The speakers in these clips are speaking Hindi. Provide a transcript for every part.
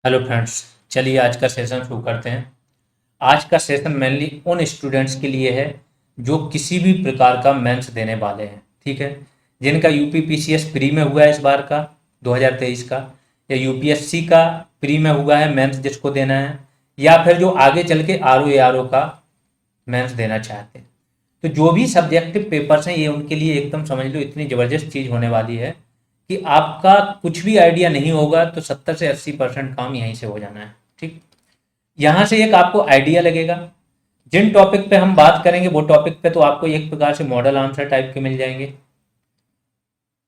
हेलो फ्रेंड्स, चलिए आज का सेशन शुरू करते हैं। आज का सेशन मेनली उन स्टूडेंट्स के लिए है जो किसी भी प्रकार का मेंस देने वाले हैं, ठीक है। जिनका यूपी पीसीएस प्री में हुआ है इस बार का 2023 का, या यूपीएससी का प्री में हुआ है मेंस जिसको देना है, या फिर जो आगे चल के आरओ ए आरओ का मेंस देना चाहते हैं। तो जो भी सब्जेक्टिव पेपर्स हैं ये उनके लिए एकदम समझ लो इतनी ज़बरदस्त चीज़ होने वाली है कि आपका कुछ भी आइडिया नहीं होगा तो 70 से 80% काम यहीं से हो जाना है, ठीक। यहाँ से एक आपको आइडिया लगेगा। जिन टॉपिक पे हम बात करेंगे वो टॉपिक पे तो आपको एक प्रकार से मॉडल आंसर टाइप के मिल जाएंगे।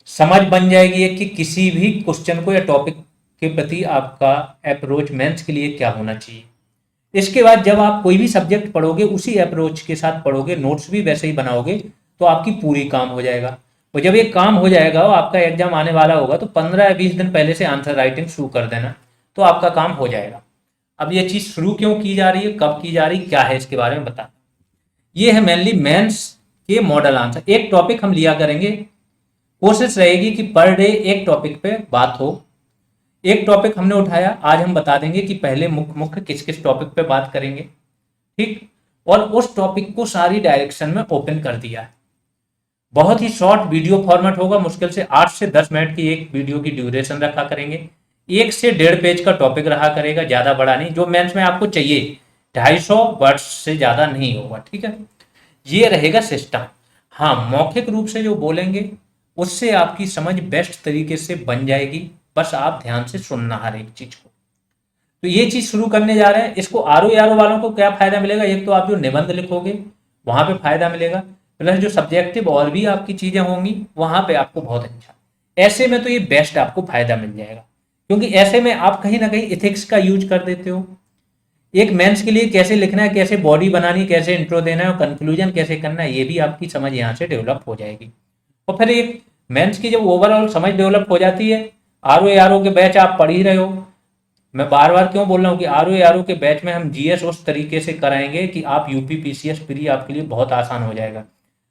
समझ बन जाएगी एक कि किसी भी क्वेश्चन को या टॉपिक के प्रति आपका अप्रोच मेंस के लिए क्या होना चाहिए। इसके बाद जब आप कोई भी सब्जेक्ट पढ़ोगे उसी अप्रोच के साथ पढ़ोगे, नोट्स भी वैसे ही बनाओगे, तो आपकी पूरी काम हो जाएगा। और जब ये काम हो जाएगा और आपका एग्जाम आने वाला होगा तो 15 या 20 दिन पहले से आंसर राइटिंग शुरू कर देना, तो आपका काम हो जाएगा। अब ये चीज़ शुरू क्यों की जा रही है, कब की जा रही, क्या है, इसके बारे में बता। ये है मेनली मेंस के मॉडल आंसर। एक टॉपिक हम लिया करेंगे, कोशिश रहेगी कि पर डे एक टॉपिक पे बात हो। एक टॉपिक हमने उठाया, आज हम बता देंगे कि पहले मुख्य मुख्य किस किस टॉपिक पे बात करेंगे, ठीक। और उस टॉपिक को सारी डायरेक्शन में ओपन कर दिया है। बहुत ही शॉर्ट वीडियो फॉर्मेट होगा, मुश्किल से 8 से 10 मिनट की एक वीडियो की ड्यूरेशन रखा करेंगे। 1 से 1.5 पेज का टॉपिक रहा करेगा, ज़्यादा बड़ा नहीं, जो मेंस में आपको चाहिए 250 वर्ड्स से ज़्यादा नहीं होगा, ठीक है। ये रहेगा सिस्टम। हाँ, मौखिक रूप से जो बोलेंगे उससे आपकी समझ बेस्ट तरीके से बन जाएगी, बस आप ध्यान से सुनना हर एक चीज को। तो ये चीज शुरू करने जा रहे हैं। इसको आरओ आरओ वालों को क्या फायदा मिलेगा, एक तो आप जो निबंध लिखोगे वहां पे फायदा मिलेगा, प्लस जो सब्जेक्टिव और भी आपकी चीजें होंगी वहां पे आपको बहुत अच्छा। ऐसे में तो ये बेस्ट आपको फायदा मिल जाएगा, क्योंकि ऐसे में आप कहीं ना कहीं इथिक्स का यूज कर देते हो। एक मेंस के लिए कैसे लिखना है, कैसे बॉडी बनानी, कैसे इंट्रो देना है और कंक्लूजन कैसे करना है, ये भी आपकी समझ यहाँ से डेवलप हो जाएगी। और फिर एक मेंस की जब ओवरऑल समझ डेवलप हो जाती है, आरओ के बैच आप पढ़ ही रहे हो। मैं बार बार क्यों बोल रहा हूँ कि आरओ के बैच में हम जीएस उस तरीके से कराएंगे कि आप यूपी पीसीएस प्री आपके लिए बहुत आसान हो जाएगा।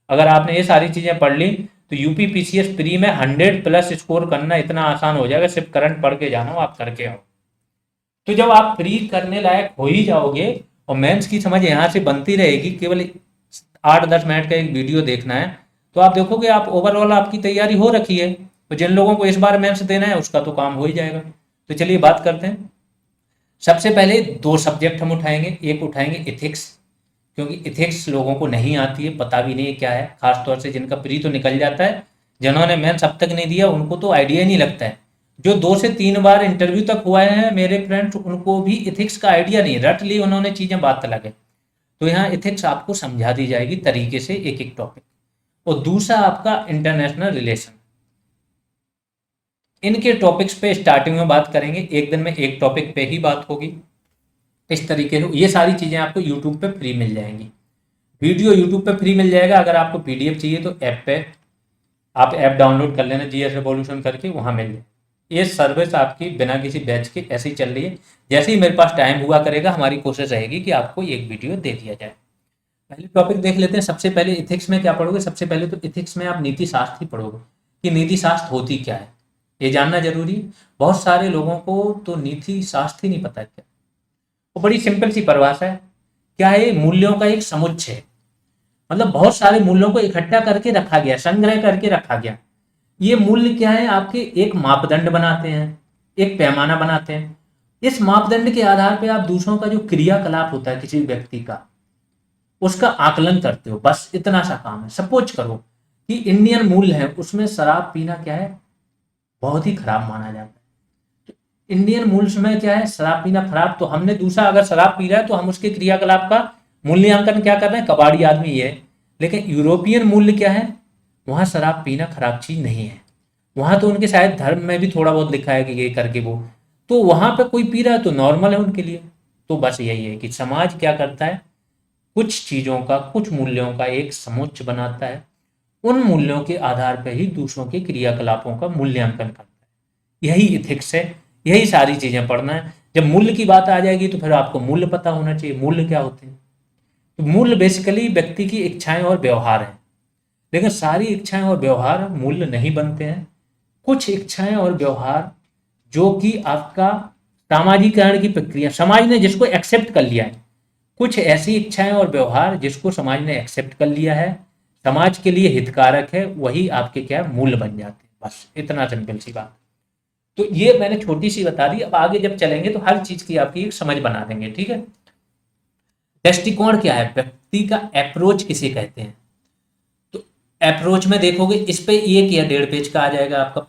अगर आपने ये सारी चीज़ें पढ़ ली तो यूपी पीसीएस प्री में 100+ स्कोर करना इतना आसान हो जाएगा, सिर्फ करंट पढ़ के जाना हो, आप करके आओ। तो जब आप प्री करने लायक हो ही जाओगे और मेंस की समझ यहाँ से बनती रहेगी, केवल 8-10 मिनट का एक वीडियो देखना है, तो आप देखोगे आप ओवरऑल आपकी तैयारी हो रखी है। तो जिन लोगों को इस बार मेंस देना है उसका तो काम हो ही जाएगा। तो चलिए बात करते हैं। सबसे पहले 2 सब्जेक्ट हम उठाएंगे। एक उठाएंगे इथिक्स, क्योंकि इथिक्स लोगों को नहीं आती है, पता भी नहीं क्या है, खासतौर से जिनका प्री तो निकल जाता है, जिन्होंने मेंस अब तक नहीं दिया उनको तो आइडिया ही नहीं लगता है। जो 2 से 3 बार इंटरव्यू तक हुआ है मेरे फ्रेंड्स, उनको भी इथिक्स का आइडिया नहीं, रट ली उन्होंने चीज़ें, बात अलग है। तो यहाँ इथिक्स आपको समझा दी जाएगी तरीके से, एक एक टॉपिक। और दूसरा आपका इंटरनेशनल रिलेशन। इनके टॉपिक्स पे स्टार्टिंग में बात करेंगे, एक दिन में एक टॉपिक पे ही बात होगी। इस तरीके से ये सारी चीज़ें आपको यूट्यूब पे फ्री मिल जाएंगी। वीडियो यूट्यूब पे फ्री मिल जाएगा। अगर आपको पीडीएफ चाहिए तो ऐप पे आप ऐप डाउनलोड कर लेना, जीएस रिवॉल्यूशन करके, वहाँ मिल जाए। ये सर्विस आपकी बिना किसी बैच के ऐसी चल रही है। जैसे ही मेरे पास टाइम हुआ करेगा हमारी कोशिश रहेगी कि आपको एक वीडियो दे दिया जाए। पहले टॉपिक देख लेते हैं। सबसे पहले इथिक्स में क्या पढ़ोगे, सबसे पहले तो इथिक्स में आप नीति शास्त्र ही पढ़ोगे कि नीति शास्त्र होती क्या है, ये जानना जरूरी है। बहुत सारे लोगों को तो नीति शास्त्र ही नहीं पता क्या। वो बड़ी सिंपल सी परिभाषा है, क्या है, मूल्यों का एक समुच्चय। मतलब बहुत सारे मूल्यों को इकट्ठा करके रखा गया, संग्रह करके रखा गया। ये मूल्य क्या है, आपके एक मापदंड बनाते हैं, एक पैमाना बनाते हैं। इस मापदंड के आधार पर आप दूसरों का जो क्रियाकलाप होता है किसी व्यक्ति का, उसका आकलन करते हो, बस इतना सा काम है। सपोज करो कि इंडियन मूल्य है, उसमें शराब पीना क्या है, बहुत ही खराब माना जाता है। इंडियन मूल्य में क्या है, शराब पीना खराब, तो हमने दूसरा अगर शराब पी रहा है तो हम उसके क्रियाकलाप का मूल्यांकन क्या कर रहे हैं, कबाड़ी आदमी ये है। लेकिन यूरोपियन मूल्य क्या है, वहां शराब पीना खराब चीज नहीं है। वहां तो उनके शायद धर्म में भी थोड़ा बहुत लिखा है कि ये करके वो, तो वहां पे कोई पी रहा है तो नॉर्मल है उनके लिए। तो बस यही है कि समाज क्या करता है, कुछ चीजों का, कुछ मूल्यों का एक समुच्चय बनाता है, उन मूल्यों के आधार पर ही दूसरों के क्रियाकलापों का मूल्यांकन करता है। यही इथिक्स है, यही सारी चीजें पढ़ना है। जब मूल्य की बात आ जाएगी तो फिर आपको मूल्य पता होना चाहिए, मूल्य क्या होते हैं। तो मूल्य बेसिकली व्यक्ति की इच्छाएं और व्यवहार है। लेकिन सारी इच्छाएं और व्यवहार मूल्य नहीं बनते हैं। कुछ इच्छाएं और व्यवहार जो कि आपका सामाजिकरण की प्रक्रिया, समाज ने जिसको एक्सेप्ट कर लिया है, कुछ ऐसी इच्छाएं और व्यवहार जिसको समाज ने एक्सेप्ट कर लिया है, समाज के लिए हितकारक है, वही आपके क्या है, मूल्य बन जाते हैं। बस इतना सिंपल सी बात। तो ये मैंने छोटी सी बता दी, अब आगे जब चलेंगे तो हर चीज की आपकी एक समझ बना देंगे, ठीक है। दृष्टिकोण क्या है, व्यक्ति का अप्रोच किसे कहते हैं। तो अप्रोच में देखोगे इस पे 1 या 1.5 पेज का आ जाएगा आपका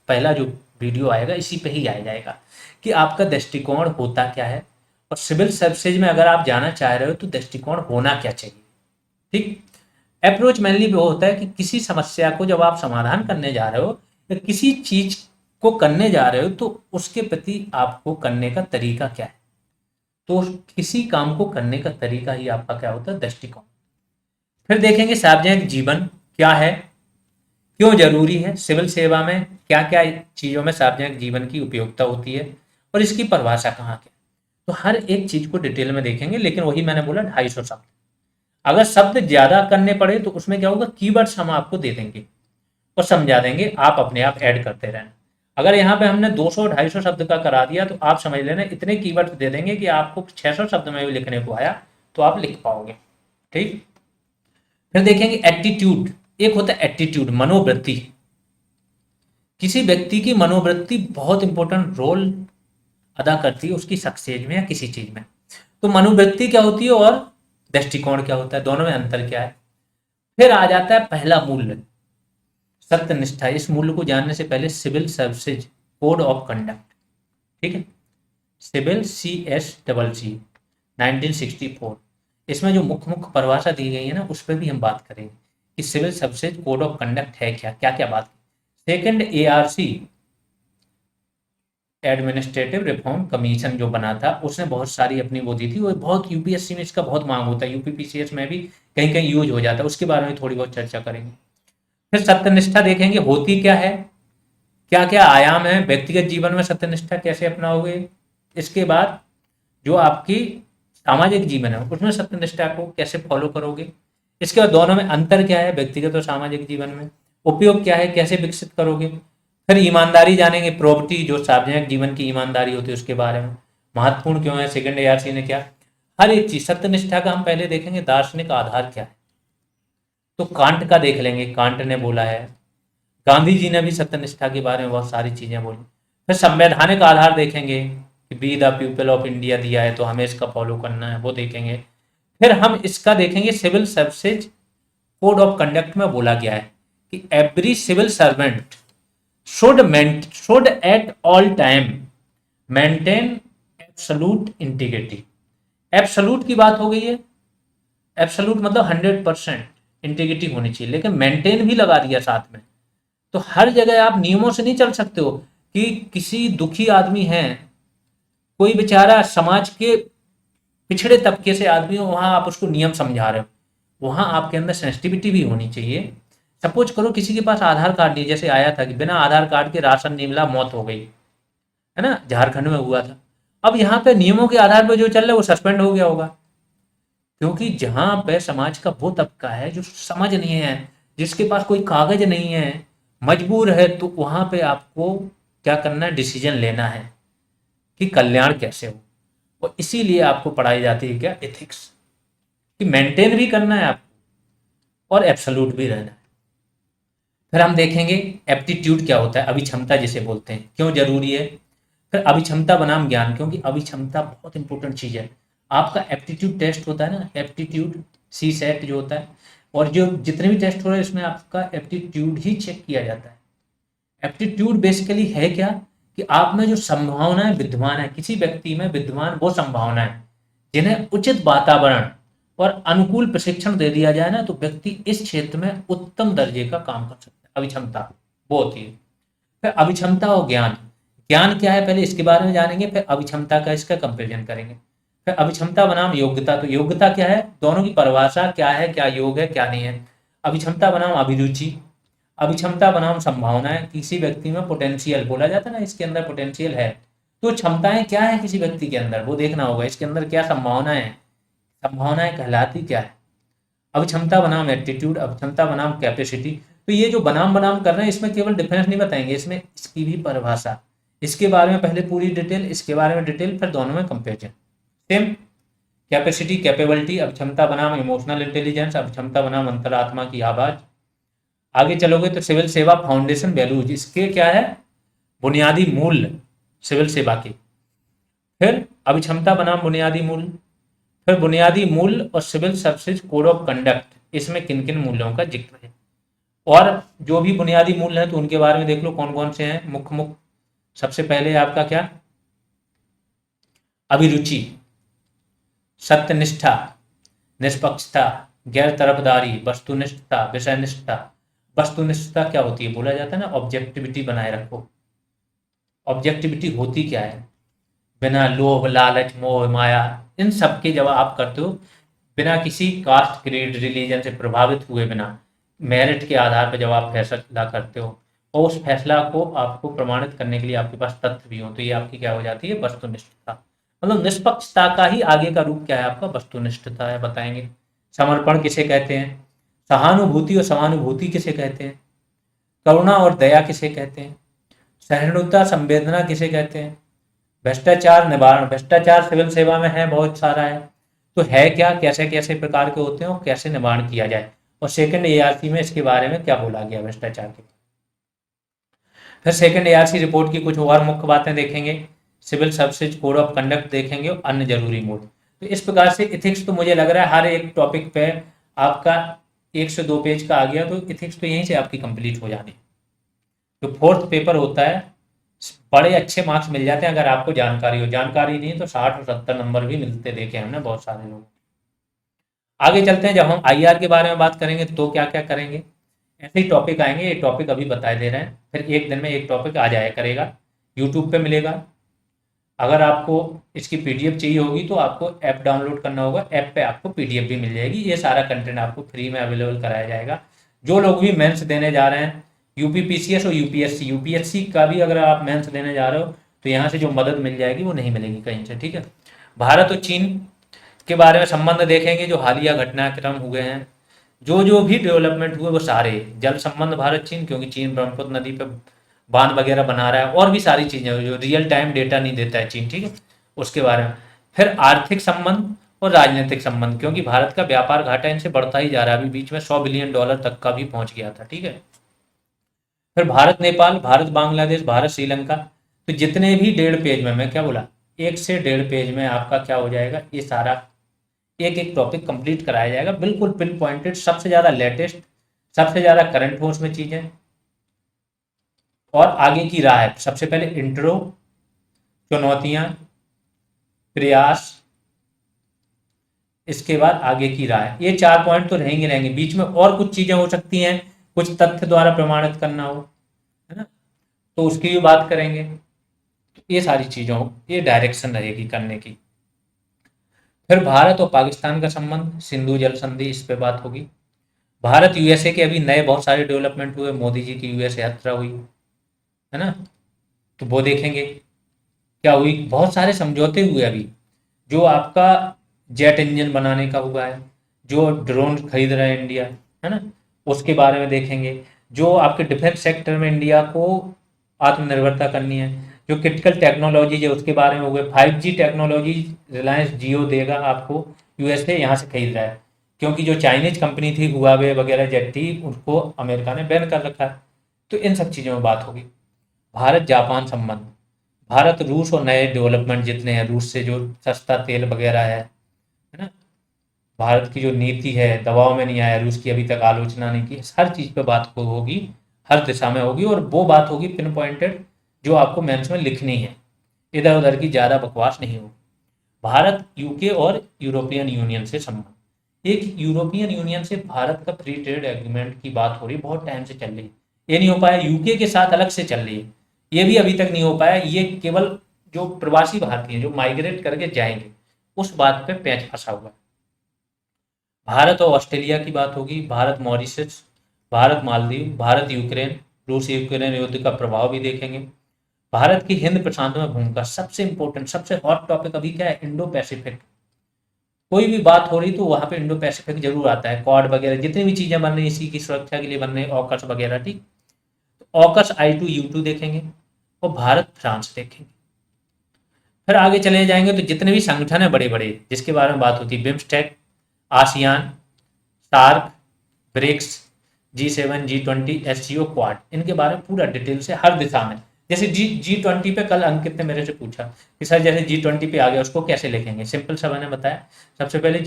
पहला जो वीडियो आएगा इसी पे ही आ जाएगा कि आपका दृष्टिकोण होता क्या है, और सिविल सर्विसेज में अगर आप जाना चाह रहे हो तो दृष्टिकोण होना क्या चाहिए। ठीक। अप्रोच मेनली वो होता है कि किसी समस्या को जब आप समाधान करने जा रहे हो या किसी चीज को करने जा रहे हो तो उसके प्रति आपको करने का तरीका क्या है। तो किसी काम को करने का तरीका ही आपका क्या होता है, दृष्टिकोण। फिर देखेंगे सार्वजनिक जीवन क्या है, क्यों जरूरी है, सिविल सेवा में क्या क्या चीजों में सार्वजनिक जीवन की उपयोगिता होती है, और इसकी परिभाषा कहाँ क्या। तो हर एक चीज को डिटेल में देखेंगे, लेकिन वही मैंने बोला 250 शब्द। अगर शब्द ज्यादा करने पड़े तो उसमें क्या होगा, कीवर्ड्स हम आपको दे देंगे और समझा देंगे, आप अपने आप ऐड करते रहना। अगर यहाँ पे हमने 200-250 शब्द का करा दिया तो आप समझ लेना इतने कीवर्ड दे देंगे कि आपको 600 शब्द में भी लिखने को आया तो आप लिख पाओगे। ठीक। फिर देखेंगे एटीट्यूड। एक होता है एटीट्यूड, मनोवृत्ति। किसी व्यक्ति की मनोवृत्ति बहुत इंपॉर्टेंट रोल अदा करती है उसकी सक्सेस में या किसी चीज में। तो मनोवृत्ति क्या होती है और दृष्टिकोण क्या होता है, दोनों में अंतर क्या है। फिर आ जाता है पहला मूल्य, सत्यनिष्ठा। इस मूल्य को जानने से पहले civil services code of conduct, ठीक है, सिविल CSCC 1964, इसमें जो मुख्य मुख्य परिभाषा दी गई है ना उस पर भी हम बात करेंगे कि civil services code of conduct है क्या, क्या क्या बात। Second ARC administrative reform commission जो बना था उसने बहुत सारी अपनी वो दी थी, वो बहुत UPSC में इसका बहुत मांग होता है, UPPCS में भी कहीं कहीं यूज हो जाता है, उसके बारे में थोड़ी बहुत चर्चा करेंगे। फिर सत्यनिष्ठा देखेंगे होती क्या है, क्या क्या आयाम है, व्यक्तिगत जीवन में सत्यनिष्ठा कैसे अपनाओगे। इसके बाद जो आपकी सामाजिक जीवन है उसमें सत्यनिष्ठा को कैसे फॉलो करोगे। इसके बाद दोनों में अंतर क्या है, व्यक्तिगत और सामाजिक जीवन में उपयोग क्या है, कैसे विकसित करोगे। फिर ईमानदारी जानेंगे, प्रॉपर्टी जो सार्वजनिक जीवन की ईमानदारी होती है उसके बारे में, महत्वपूर्ण क्यों है, सेकंड ARC ने क्या, हर एक चीज। सत्यनिष्ठा का हम पहले देखेंगे दार्शनिक आधार क्या है, तो कांट का देख लेंगे, कांट ने बोला है। गांधी जी ने भी सत्यनिष्ठा के बारे में बहुत सारी चीजें बोली। फिर संवैधानिक आधार देखेंगे कि be the people of India दिया है तो हमें इसका फॉलो करना है, वो देखेंगे। फिर हम इसका देखेंगे civil services code of conduct में बोला गया है कि every civil servant should at all time maintain absolute integrity. Absolute की बात हो गई है, एब्सोल्यूट मतलब 100% इंटीग्रिटी होनी चाहिए, लेकिन मेंटेन भी लगा दिया साथ में। तो हर जगह आप नियमों से नहीं चल सकते हो कि किसी दुखी आदमी है, कोई बेचारा समाज के पिछड़े तबके से आदमी हो, वहां आप उसको नियम समझा रहे हो, वहां आपके अंदर सेंसिटिविटी भी होनी चाहिए। सपोज करो किसी के पास आधार कार्ड नहीं, जैसे आया था कि बिना आधार कार्ड के राशन नहीं मिला, मौत हो गई, है ना, झारखंड में हुआ था। अब यहाँ पे नियमों के आधार पर जो चल रहा है वो सस्पेंड हो गया होगा, क्योंकि जहां पे समाज का वो तबका है जो समझ नहीं है, जिसके पास कोई कागज नहीं है, मजबूर है, तो वहां पे आपको क्या करना है, डिसीजन लेना है कि कल्याण कैसे हो। और इसीलिए आपको पढ़ाई जाती है क्या, एथिक्स, कि मेंटेन भी करना है आपको और एब्सोल्यूट भी रहना है। फिर हम देखेंगे एप्टीट्यूड क्या होता है, अभिक्षमता जिसे बोलते हैं, क्यों जरूरी है। फिर अभिक्षमता बनाम ज्ञान, क्योंकि अभिक्षमता बहुत इंपॉर्टेंट चीज है। आपका एप्टीट्यूड टेस्ट होता है ना, एप्टीट्यूड CSAT जो होता है, और जो जितने भी टेस्ट हो रहे हैं इसमें आपका एप्टीट्यूड ही चेक किया जाता है। एप्टीट्यूड बेसिकली है क्या, कि आप में जो संभावनाएं विद्यमान है, किसी व्यक्ति में विद्यमान वो संभावनाएं जिन्हें उचित वातावरण और अनुकूल प्रशिक्षण दे दिया जाए ना, तो व्यक्ति इस क्षेत्र में उत्तम दर्जे का काम कर सकता है। अभिक्षमता वो होती है। फिर अभिक्षमता और ज्ञान, ज्ञान क्या है पहले इसके बारे में जानेंगे, फिर अभिक्षमता का इसका कंपेरिजन करेंगे। फिर अभिक्षमता बनाम योग्यता, तो योग्यता क्या है, दोनों की परिभाषा क्या है, क्या योग है क्या नहीं है। अभिक्षमता बनाम अभिरुचि, अभिक्षमता बनाम संभावनाएं, किसी व्यक्ति में पोटेंशियल बोला जाता है ना, इसके अंदर पोटेंशियल है, तो क्षमताएं क्या है किसी व्यक्ति के अंदर वो देखना होगा, इसके अंदर क्या संभावनाएं है, संभावनाएं कहलाती क्या है। अभिक्षमता बनाम एप्टीट्यूड, अभिक्षमता बनाम कैपेसिटी। तो ये जो बनाम बनाम कर रहे हैं इसमें केवल डिफरेंस नहीं बताएंगे, इसमें इसकी भी परिभाषा, इसके बारे में पहले पूरी डिटेल, इसके बारे में डिटेल, फिर दोनों में कंपेरिजन। सेम कैपेसिटी, कैपेबिलिटी, अक्षमता बनाम इमोशनल इंटेलिजेंस, अक्षमता बनाम अंतरात्मा की आवाज। आगे चलोगे तो सिविल सेवा फाउंडेशन वैल्यूज, इसके क्या है, बुनियादी मूल्य सिविल सेवा के। फिर अभिक्षमता बनाम बुनियादी मूल्य, फिर बुनियादी मूल्य और civil services code of conduct, इसमें किन किन मूल्यों का जिक्र है। और जो भी बुनियादी मूल्य हैं तो उनके बारे में देख लो कौन कौन से हैं मुख्य मुख्य। सबसे पहले आपका क्या, अभिरुचि, सत्यनिष्ठा, निष्पक्षता, गैर तरफदारी, वस्तुनिष्ठता, विषयनिष्ठता। वस्तुनिष्ठता क्या होती है, बोला जाता है ना ऑब्जेक्टिविटी बनाए रखो। ऑब्जेक्टिविटी होती क्या है, बिना लोभ लालच मोह माया इन सब के जब आप करते हो, बिना किसी कास्ट क्रीड रिलीजन से प्रभावित हुए, बिना मेरिट के आधार पर जब आप फैसला करते हो और उस फैसला को आपको प्रमाणित करने के लिए आपके पास तथ्य भी हो, तो ये आपकी क्या हो जाती है, वस्तुनिष्ठता। मतलब निष्पक्षता का ही आगे का रूप क्या है आपका, वस्तुनिष्ठता है, बताएंगे। समर्पण किसे कहते हैं, सहानुभूति और समानुभूति किसे कहते हैं, करुणा और दया किसे कहते हैं, सहिष्णुता संवेदना किसे कहते हैं, भ्रष्टाचार निवारण, भ्रष्टाचार सिविल सेवा में है बहुत सारा है, तो है क्या, कैसे कैसे प्रकार के होते हैं और कैसे निवारण किया जाए। और सेकंड एआरसी में इसके बारे में क्या बोला गया भ्रष्टाचार के। फिर सेकंड एआरसी रिपोर्ट की कुछ और मुख्य बातें देखेंगे, civil services code of conduct देखेंगे और अन्य जरूरी मोड। तो इस प्रकार से इथिक्स तो मुझे लग रहा है हर एक टॉपिक पे आपका 1 से 2 पेज का आ गया, तो इथिक्स तो यहीं से आपकी कंप्लीट हो जानी। जो फोर्थ पेपर होता है बड़े अच्छे मार्क्स मिल जाते हैं अगर आपको जानकारी हो, जानकारी नहीं तो 60 और 70 नंबर भी मिलते देखे हमने बहुत सारे लोग। आगे चलते हैं, जब हम आईआर के बारे में बात करेंगे तो क्या क्या करेंगे, ऐसे ही टॉपिक आएंगे, ये टॉपिक अभी बताए दे रहे हैं, फिर एक दिन में एक टॉपिक आ जाया करेगा, यूट्यूब पे मिलेगा। अगर आपको इसकी पीडीएफ चाहिए होगी तो आपको ऐप डाउनलोड करना होगा, ऐप पे आपको पीडीएफ भी मिल जाएगी, ये सारा कंटेंट आपको फ्री में अवेलेबल कराया जाएगा। जो लोग भी मेंस देने जा रहे हैं, यूपी पीसीएस और यूपीएससी, यूपीएससी का भी अगर आप मेंस देने जा रहे हो तो यहाँ से जो मदद मिल जाएगी वो नहीं मिलेगी कहीं से, ठीक है। भारत और चीन के बारे में संबंध देखेंगे, जो हालिया घटनाक्रम हुए हैं, जो भी डेवलपमेंट हुए वो सारे, जल संबंध भारत चीन, क्योंकि चीन ब्रह्मपुत्र नदी पे बांध वगैरह बना रहा है, और भी सारी चीजें जो रियल टाइम डेटा नहीं देता है चीन, ठीक है, उसके बारे में। फिर आर्थिक संबंध और राजनीतिक संबंध, क्योंकि भारत का व्यापार घाटा इनसे बढ़ता ही जा रहा है, अभी बीच में $100 बिलियन तक का भी पहुंच गया था, ठीक है। फिर भारत नेपाल, भारत बांग्लादेश, भारत श्रीलंका। तो जितने भी 1.5 पेज में, मैं क्या बोला, 1 से 1.5 पेज में आपका क्या हो जाएगा, ये सारा एक एक टॉपिक कंप्लीट कराया जाएगा, बिल्कुल पिन पॉइंटेड, सबसे ज़्यादा लेटेस्ट, सबसे ज़्यादा करंट हो उसमें चीज़ें, और आगे की राह है। सबसे पहले इंट्रो, चुनौतियाँ, प्रयास, इसके बाद आगे की राह। ये 4 पॉइंट तो रहेंगे, बीच में और कुछ चीज़ें हो सकती हैं, कुछ तथ्य द्वारा प्रमाणित करना हो, है ना, तो उसकी भी बात करेंगे। तो ये सारी चीज़ों, ये डायरेक्शन रहेगी करने की। फिर भारत और पाकिस्तान का संबंध, सिंधु जल संधि, इस पे बात होगी। भारत यूएसए के अभी नए बहुत सारे डेवलपमेंट हुए, मोदी जी की यूएस यात्रा हुई, है ना, तो वो देखेंगे क्या हुई, बहुत सारे समझौते हुए अभी, जो आपका जेट इंजन बनाने का हुआ है, जो ड्रोन खरीद रहा है इंडिया, है ना, उसके बारे में देखेंगे। जो आपके डिफेंस सेक्टर में इंडिया को आत्मनिर्भरता करनी है, जो क्रिटिकल टेक्नोलॉजी है उसके बारे में हुए। 5G टेक्नोलॉजी रिलायंस जियो देगा आपको, यूएसए यहाँ से खरीद रहा है, क्योंकि जो चाइनीज कंपनी थी हुआवे वगैरह जेट थी, उसको अमेरिका ने बैन कर रखा है। तो इन सब चीज़ों में बात होगी। भारत जापान संबंध, भारत रूस और नए डेवलपमेंट जितने हैं, रूस से जो सस्ता तेल वगैरह है ना, भारत की जो नीति है, दबाव में नहीं आया, रूस की अभी तक आलोचना नहीं की, हर चीज़ पे बात होगी, हर दिशा में होगी, और वो बात होगी पिन पॉइंटेड, जो आपको मेंस में लिखनी है, इधर उधर की ज़्यादा बकवास नहीं होगी। भारत यूके और यूरोपियन यूनियन से संबंध, एक यूरोपियन यूनियन से भारत का फ्री ट्रेड एग्रीमेंट की बात हो रही, बहुत टाइम से चल रही है, ये नहीं हो पाया, यूके के साथ अलग से चल रही है, ये भी अभी तक नहीं हो पाया। ये केवल जो प्रवासी भारतीय जो माइग्रेट करके जाएंगे उस बात पे पैंच फंसा हुआ है। भारत और ऑस्ट्रेलिया की बात होगी, भारत मॉरिशस, भारत मालदीव, भारत यूक्रेन, रूस यूक्रेन युद्ध का प्रभाव भी देखेंगे। भारत की हिंद प्रशांत में भूमिका, सबसे इंपॉर्टेंट, सबसे हॉट टॉपिक अभी क्या है, इंडो पैसिफिक। कोई भी बात हो रही तो वहां पे इंडो पैसिफिक जरूर आता है, क्वाड वगैरह जितनी भी चीजें बन रही इसी की सुरक्षा के लिए बन रही, ऑकस वगैरह, ठीक। ऑकस I2U2 देखेंगे, और भारत फ्रांस देखेंगे। फिर आगे चले जाएंगे तो जितने भी संगठन है बड़े बड़े जिसके बारे में बात होती है, BIMSTEC, ASEAN, SAARC, BRICS, G7, G20, SCO, Quad, इनके बारे में पूरा डिटेल से हर दिशा में। जैसे G20 पे कल अंकित ने मेरे से पूछा कि सर जैसे G20 पे आ गया उसको कैसे लिखेंगे, सिंपल सा मैंने बताया। सबसे पहले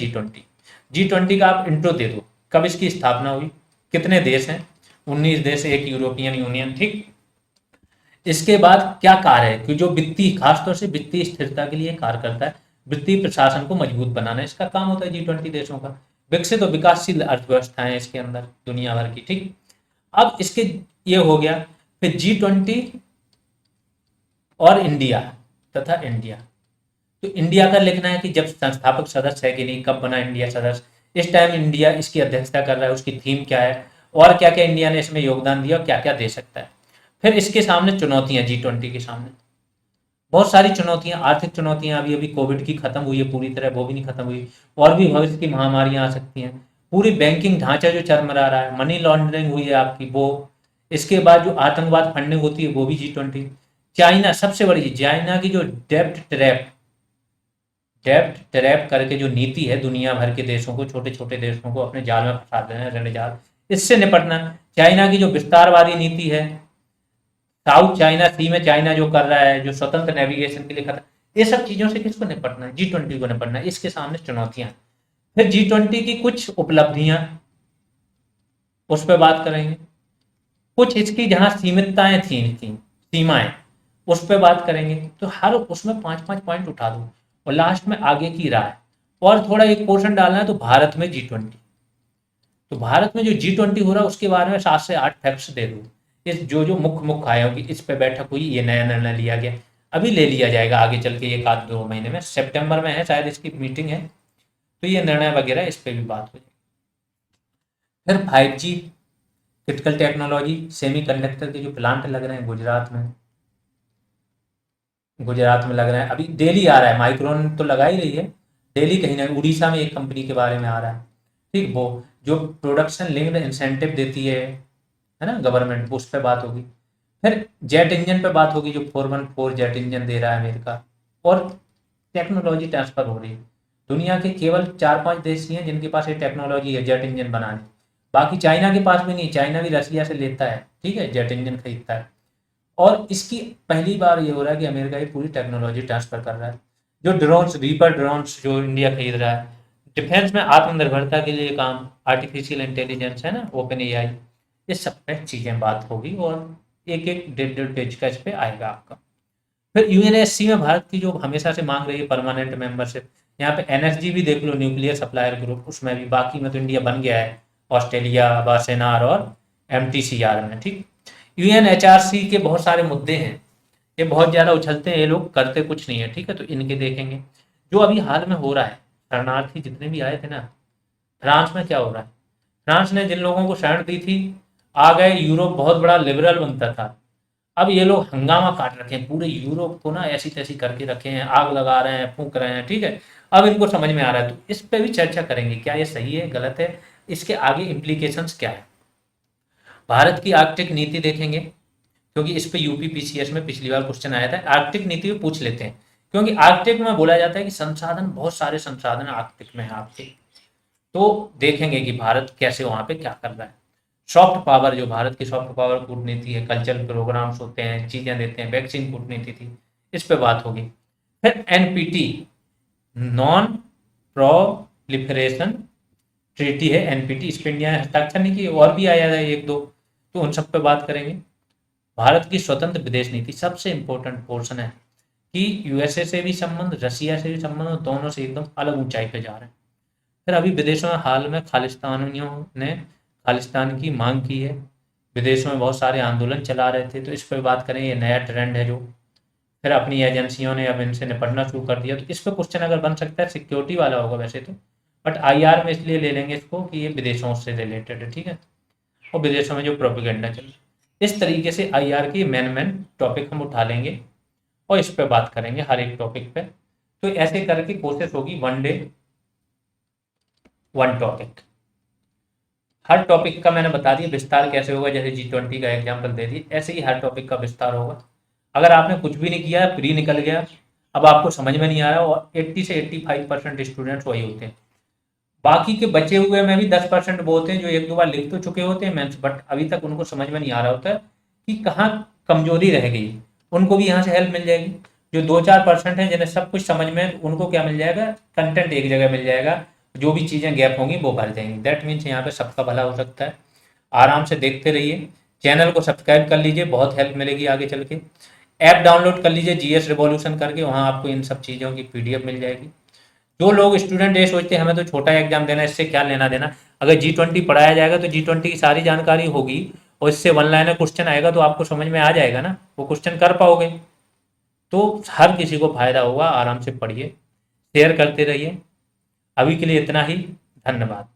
G20 का आप इंट्रो दे दो, कब इसकी स्थापना हुई, कितने देश हैं, 19 देश, एक यूरोपियन यूनियन, ठीक। इसके बाद क्या कार्य है कि जो वित्तीय, खासतौर से वित्तीय स्थिरता के लिए कार्य करता है, वित्तीय प्रशासन को मजबूत बनाना इसका काम होता है G20 देशों का। विकसित और विकासशील अर्थव्यवस्थाएं इसके अंदर दुनिया भर की, ठीक। अब इसके ये हो गया। फिर G20 और इंडिया तथा इंडिया, तो इंडिया का लिखना है कि जब संस्थापक सदस्य है कि नहीं, कब बना इंडिया सदस्य, इस टाइम इंडिया इसकी अध्यक्षता कर रहा है, उसकी थीम क्या है और क्या क्या इंडिया ने इसमें योगदान दिया और क्या क्या दे सकता है। फिर इसके सामने चुनौतियां, G20 के सामने बहुत सारी चुनौतियां, आर्थिक चुनौतियां, अभी अभी कोविड की खत्म हुई है पूरी तरह, वो भी नहीं खत्म हुई, और भी भविष्य की महामारियां आ सकती हैं। पूरी बैंकिंग ढांचा जो चरमरा रहा है, मनी लॉन्ड्रिंग हुई है आपकी वो, इसके बाद जो आतंकवाद फंडिंग होती है वो भी G20। चाइना सबसे बड़ी चीज, चाइना की जो डेब्ट ट्रैप करके जो नीति है, दुनिया भर के देशों को, छोटे छोटे देशों को अपने जाल में फंसा देना, ऋण जाल, इससे निपटना। चाइना की जो विस्तारवादी नीति है, साउथ चाइना सी में चाइना जो कर रहा है, जो स्वतंत्र नेविगेशन के लिए खतरा, ये सब चीजों से किसको निपटना है, G20 को निपटना है। इसके सामने चुनौतियां। फिर G20 की कुछ उपलब्धियां, उस पर बात करेंगे। कुछ इसकी जहां सीमितताएं थी, इनकी सीमाएं, उस पर बात करेंगे। तो हर उसमें 5-5 पॉइंट उठा दूं और लास्ट में आगे की राय, और थोड़ा एक पोर्शन डालना है तो भारत में G20, तो भारत में जो G20 हो रहा है उसके बारे में 7 से 8 फैक्ट्स दे दूं। इस जो जो मुख्य आए होंगे, इस पे बैठक हुई, ये नया निर्णय लिया गया, अभी ले लिया जाएगा आगे चल के, 1-2 महीने में, सितंबर में है शायद इसकी मीटिंग है, तो ये निर्णय वगैरह इस पे भी बात हो जाएगी। फिर 5G, क्रिटिकल टेक्नोलॉजी, सेमीकंडक्टर के जो प्लांट लग रहे हैं गुजरात में लग रहे हैं, अभी दिल्ली आ रहा है, माइक्रोन तो लगा ही रही है, दिल्ली कहीं ना, उड़ीसा में एक कंपनी के बारे में आ रहा है, ठीक। वो जो प्रोडक्शन लिंक्ड इंसेंटिव देती है ना गवर्नमेंट, उस पर बात होगी। फिर जेट इंजन पे बात होगी, जो 414 जेट इंजन दे रहा है अमेरिका, और टेक्नोलॉजी ट्रांसफर हो रही है। दुनिया के केवल 4-5 देश ही हैं जिनके पास ये टेक्नोलॉजी है जेट इंजन बनाने, बाकी चाइना के पास भी नहीं, चाइना भी रसिया से लेता है, ठीक है, जेट इंजन खरीदता है। और इसकी पहली बार ये हो रहा है कि अमेरिका ये पूरी टेक्नोलॉजी ट्रांसफर कर रहा है। जो ड्रोन्स, रीपर ड्रोन्स जो इंडिया खरीद रहा है, डिफेंस में आत्मनिर्भरता के लिए काम, आर्टिफिशियल इंटेलिजेंस है ना, ओपन AI, इस सब पे चीजें बात होगी, और एक एक 1.5 पेज का इस पे आएगा आपका। फिर UNSC में भारत की जो हमेशा से मांग रही है परमानेंट मेंबरशिप, यहाँ पे NSG भी देख लो, न्यूक्लियर सप्लायर ग्रुप, उसमें भी, बाकी में तो इंडिया बन गया है, ऑस्ट्रेलिया, वासेनार और MTCR में, ठीक। UNHRC के बहुत सारे मुद्दे हैं, ये बहुत ज़्यादा उछलते हैं, ये लोग करते कुछ नहीं है, ठीक है, तो इनके देखेंगे। जो अभी हाल में हो रहा है, शरणार्थी जितने भी आए थे ना, फ्रांस में क्या हो रहा है, फ्रांस ने जिन लोगों को शरण दी थी आ गए, यूरोप बहुत बड़ा लिबरल बनता था, अब ये लोग हंगामा काट रखे हैं, पूरे यूरोप को ना ऐसी तैसी करके रखे हैं, आग लगा रहे हैं, फूंक रहे हैं, ठीक है। अब इनको समझ में आ रहा है, तो इस पे भी चर्चा करेंगे, क्या ये सही है, गलत है, इसके आगे इम्प्लीकेशंस क्या है। भारत की आर्कटिक नीति देखेंगे, क्योंकि इस पे UPPCS में पिछली बार क्वेश्चन आया था, आर्कटिक नीति भी पूछ लेते हैं, क्योंकि आर्कटिक में बोला जाता है कि संसाधन, बहुत सारे संसाधन आर्कटिक में है आपके, तो देखेंगे कि भारत कैसे वहां पे क्या कर रहा है। सॉफ्ट पावर, जो भारत की सॉफ्ट पावर कूटनीति है, कल्चरल प्रोग्राम्स होते हैं, चीजें देते हैं, वैक्सीन कूटनीति थी, इस पे बात होगी। फिर NPT, नॉन प्रोलिफरेशन ट्रीटी है NPT, इस पे इंडिया ने हस्ताक्षर नहीं किए, और भी आया है 1-2, तो उन सब पे बात करेंगे। भारत की स्वतंत्र विदेश नीति सबसे इंपॉर्टेंट पोर्शन है, कि USA से भी संबंध, रसिया से भी संबंध, दोनों से एकदम अलग ऊंचाई पे जा रहे हैं। फिर अभी विदेशों में हाल में खालिस्तानियों ने खालिस्तान की मांग की है, विदेशों में बहुत सारे आंदोलन चला रहे थे, तो इस पर बात करें, ये नया ट्रेंड है जो। फिर अपनी एजेंसियों ने अब इनसे निपटना शुरू कर दिया, तो इस पर क्वेश्चन अगर बन सकता है, सिक्योरिटी वाला होगा वैसे तो, बट IR में इसलिए ले लेंगे इसको कि ये विदेशों से रिलेटेड है, ठीक है, और विदेशों में जो प्रोपेगेंडा चल रहा है, इस तरीके से IR की मेन टॉपिक हम उठा लेंगे और इस पर बात करेंगे हर एक टॉपिक पे। तो ऐसे करके कोशिश होगी 1 डे 1 टॉपिक, हर टॉपिक का मैंने बता दिया विस्तार कैसे होगा, जैसे G20 का एग्जाम्पल दे दी, ऐसे ही हर टॉपिक का विस्तार होगा। अगर आपने कुछ भी नहीं किया, प्री निकल गया, अब आपको समझ में नहीं आ रहा, और 80 से 85% स्टूडेंट्स वही होते हैं। बाकी के बचे हुए में भी 10% वो होते हैं जो एक दो बार लिख तो चुके होते हैं मेंस, बट अभी तक उनको समझ में नहीं आ रहा होता है कि कहाँ कमजोरी रह गई। उनको भी यहाँ से हेल्प मिल जाएगी। जो 2-4% हैं जिन्हें सब कुछ समझ में है, उनको क्या मिल जाएगा, कंटेंट एक जगह मिल जाएगा, जो भी चीज़ें गैप होंगी वो भर जाएंगी। दैट मीन्स यहाँ पे सबका भला हो सकता है। आराम से देखते रहिए, चैनल को सब्सक्राइब कर लीजिए, बहुत हेल्प मिलेगी आगे चल के। ऐप डाउनलोड कर लीजिए जीएस रिवॉल्यूशन करके, वहाँ आपको इन सब चीज़ों की पीडीएफ मिल जाएगी। जो लोग स्टूडेंट ये सोचते हैं हमें तो छोटा एग्जाम देना है, इससे क्या लेना देना, अगर G20 पढ़ाया जाएगा तो G20 की सारी जानकारी होगी, और इससे वन लाइनर क्वेश्चन आएगा तो आपको समझ में आ जाएगा ना, वो क्वेश्चन कर पाओगे। तो हर किसी को फायदा होगा, आराम से पढ़िए, शेयर करते रहिए। अभी के लिए इतना ही, धन्यवाद।